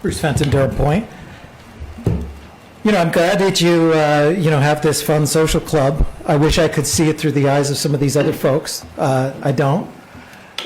Bruce Fenton, Durham Point. I'm glad that you, have this fun social club. I wish I could see it through the eyes of some of these other folks. I don't.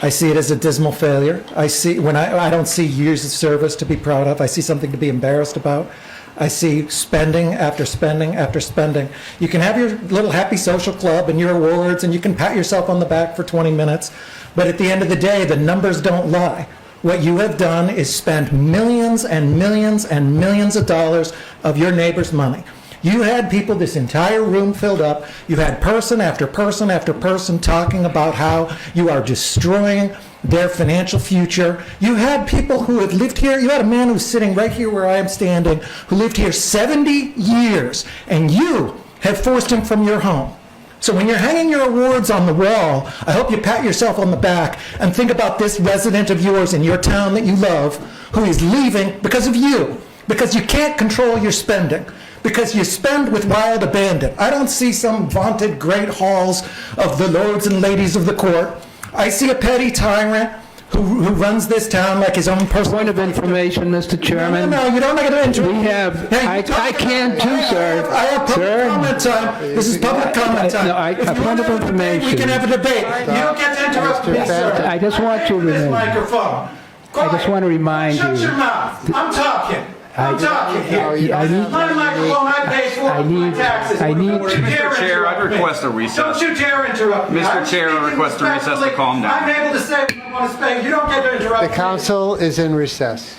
I see it as a dismal failure. I don't see years of service to be proud of. I see something to be embarrassed about. I see spending after spending after spending. You can have your little happy social club and your awards, and you can pat yourself on the back for 20 minutes. But at the end of the day, the numbers don't lie. What you have done is spend millions and millions and millions of dollars of your neighbor's money. You had people, this entire room filled up. You had person after person after person talking about how you are destroying their financial future. You had people who have lived here. You had a man who's sitting right here where I am standing, who lived here 70 years, and you have forced him from your home. So when you're hanging your awards on the wall, I hope you pat yourself on the back and think about this resident of yours in your town that you love who is leaving because of you, because you can't control your spending, because you spend with wild abandon. I don't see some vaunted great halls of the lords and ladies of the court. I see a petty tyrant who runs this town like his own personal... Point of information, Mr. Chairman. No, you don't get to interrupt. We have... I can't too, sir. I have public comment time. This is public comment time. No, a point of information. We can have a debate. You don't get to interrupt me, sir. I just want to this microphone. I just want to remind you... Shut your mouth. I'm talking. I'm talking here. My microphone, I pay for my taxes. Mr. Chair, I'd request a recess. Don't you dare interrupt me. Mr. Chair, I request a recess to calm down. I'm able to say what I want to say. You don't get to interrupt me. The council is in recess.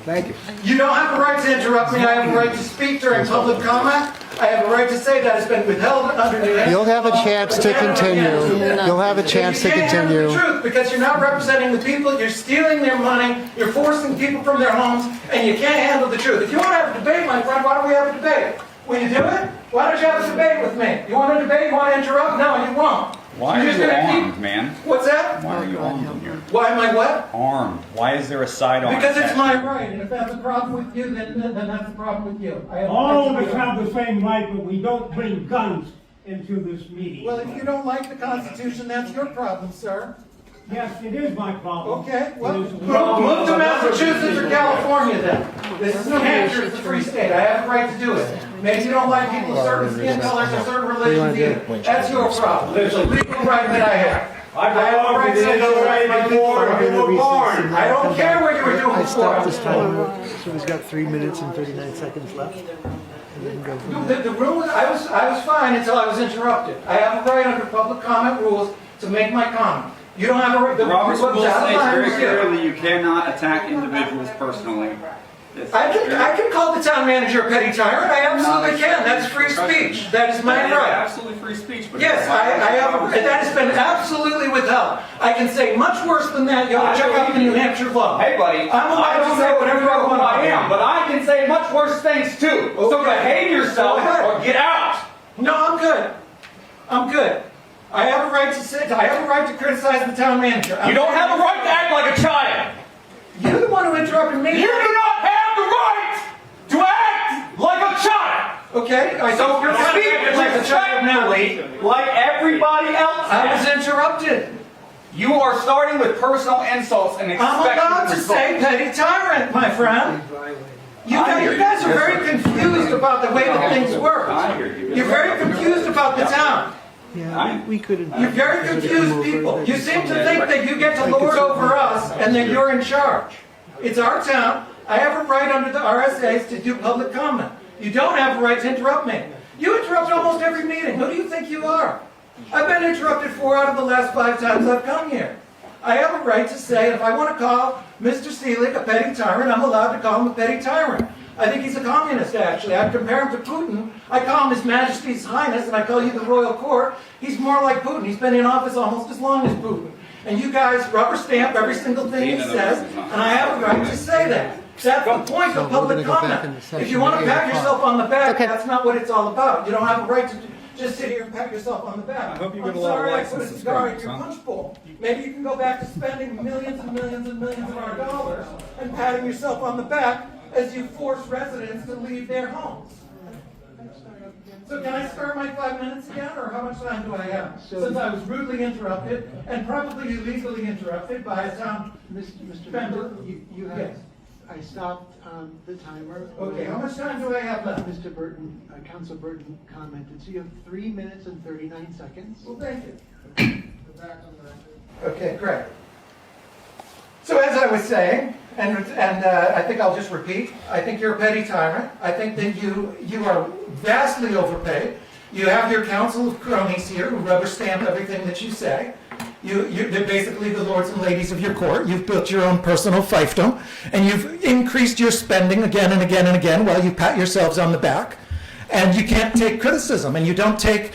Thank you. You don't have a right to interrupt me. I have a right to speak during public comment. I have a right to say that has been withheld under... You'll have a chance to continue. You'll have a chance to continue. You can't handle the truth because you're not representing the people. You're stealing their money. You're forcing people from their homes, and you can't handle the truth. If you want to have a debate, my friend, why don't we have a debate? Will you do it? Why don't you have a debate with me? You want a debate? You want to interrupt? No, you won't. Why are you armed, man? What's that? Why are you armed in here? Why am I what? Armed. Why is there a sidearm? Because it's my right, and if that's a problem with you, then that's a problem with you. All of us have the same right, but we don't bring guns into this meeting. Well, if you don't like the Constitution, that's your problem, sir. Yes, it is my problem. Okay, well, It is the problem move to of Massachusetts or California then. This is New Hampshire, it's a free state, I have the right to do it. Maybe you don't like people of certain skin colors or certain religions either. That's your problem. There's a legal right that I have. I belong to the NRA before you were born. I don't care what you were doing I stopped this before. timer, so he's got 3 minutes and 39 seconds left. And then go from there. The rule, I was fine until I was interrupted. I have a right under public comment rules to make my comment. You don't have a right. Robert's rules What's states out of very line is clearly you cannot attack individuals personally. I can call the town manager a petty tyrant. I absolutely can. That's free speech. That is my That is right. absolutely free speech. But Yes, I have. That has been absolutely withheld. I can say much worse than that. You ought to check out the New Hampshire law. Hey, buddy, I'm allowed to say whatever I want. I am, but I can say much worse things too. So Okay. behave yourself Go ahead. or get out. No, I'm good. I'm good. I have a right to sit. I have a right to criticize the town manager. You don't have a right to act like a child. You're the one who interrupted me. You do not have the right to act like a child. Okay. So you're speak like a child now. respectfully, like everybody else. I was has. interrupted. You are starting with personal insults and I'm expecting allowed to results. say petty tyrant, my friend. You guys are very confused about the way that things work. I hear you. You're very confused about the town. Yeah, we could. You're very confused people. You seem to think that you get to lord over us and that you're in charge. It's our town. I have a right under the RSAs to do public comment. You don't have a right to interrupt me. You interrupt almost every meeting. Who do you think you are? I've been interrupted 4 out of the last 5 times I've come here. I have a right to say if I want to call Mr. Seelig a petty tyrant, I'm allowed to call him a petty tyrant. I think he's a communist, actually. I'd compare him to Putin. I call him His Majesty's Highness, and I call you the Royal Court. He's more like Putin. He's been in office almost as long as Putin. And you guys rubber stamp every single thing he says, and I have a right to say that. That's the point of public comment. If you want to pat yourself on the back, that's not what it's all about. You don't have a right to just sit here and pat yourself on the back. I hope you get I'm a lot of sorry I likes put a and cigar in your subscribers, punch bowl. Maybe you can go back to spending millions and millions and millions of our dollars and patting yourself on the back as you force residents to leave their homes. So can I spare my 5 minutes again, or how much time do I have? Since I was rudely interrupted, and probably illegally interrupted by a town... Mr. Fenton, you have... yes. I stopped the timer. Okay, how much time do I have left? Mr. Burton, Council Burton commented, so you have 3 minutes and 39 seconds. Well, thank you. Okay, great. So as I was saying, and I think I'll just repeat, I think you're a petty tyrant. I think that you are vastly overpaid. You have your council of cronies here who rubber stamp everything that you say. They're basically the lords and ladies of your court. You've built your own personal fiefdom, and you've increased your spending again and again and again while you pat yourselves on the back. And you can't take criticism, and you don't take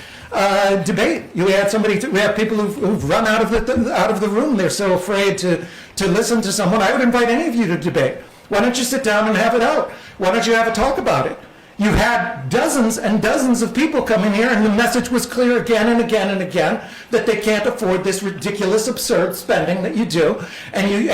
debate. We have people who've run out of the room. They're so afraid to listen to someone. I would invite any of you to debate. Why don't you sit down and have it out? Why don't you have a talk about it? You had dozens and dozens of people come in here, and the message was clear again and again and again that they can't afford this ridiculous, absurd spending that you do, and you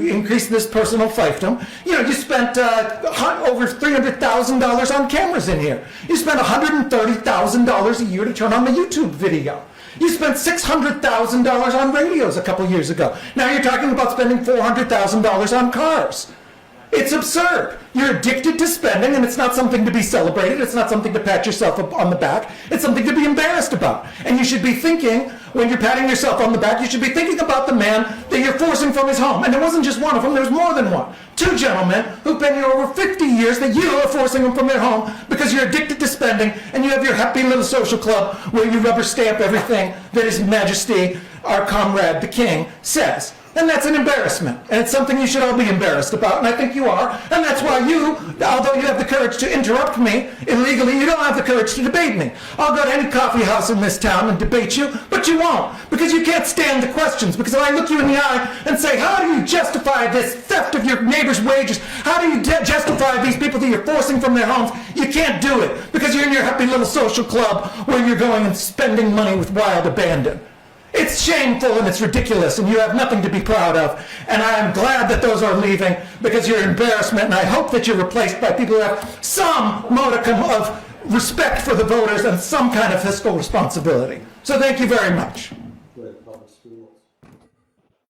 increase this personal fiefdom. You spent over $300,000 on cameras in here. You spent $130,000 a year to turn on the YouTube video. You spent $600,000 on radios a couple years ago. Now you're talking about spending $400,000 on cars. It's absurd. You're addicted to spending, and it's not something to be celebrated. It's not something to pat yourself on the back. It's something to be embarrassed about. And you should be thinking, when you're patting yourself on the back, you should be thinking about the man that you're forcing from his home. And there wasn't just one of them, there was more than one. 2 gentlemen who've been here over 50 years that you are forcing them from their home because you're addicted to spending, and you have your happy little social club where you rubber stamp everything that His Majesty, our comrade, the King, says. And that's an embarrassment. And it's something you should all be embarrassed about, and I think you are. And that's why although you have the courage to interrupt me illegally, you don't have the courage to debate me. I'll go to any coffee house in this town and debate you, but you won't, because you can't stand the questions. Because if I look you in the eye and say, how do you justify this theft of your neighbor's wages? How do you justify these people that you're forcing from their homes? You can't do it, because you're in your happy little social club where you're going and spending money with wild abandon. It's shameful and it's ridiculous, and you have nothing to be proud of. And I am glad that those are leaving, because you're embarrassment, and I hope that you're replaced by people who have some modicum of respect for the voters and some kind of fiscal responsibility. So thank you very much.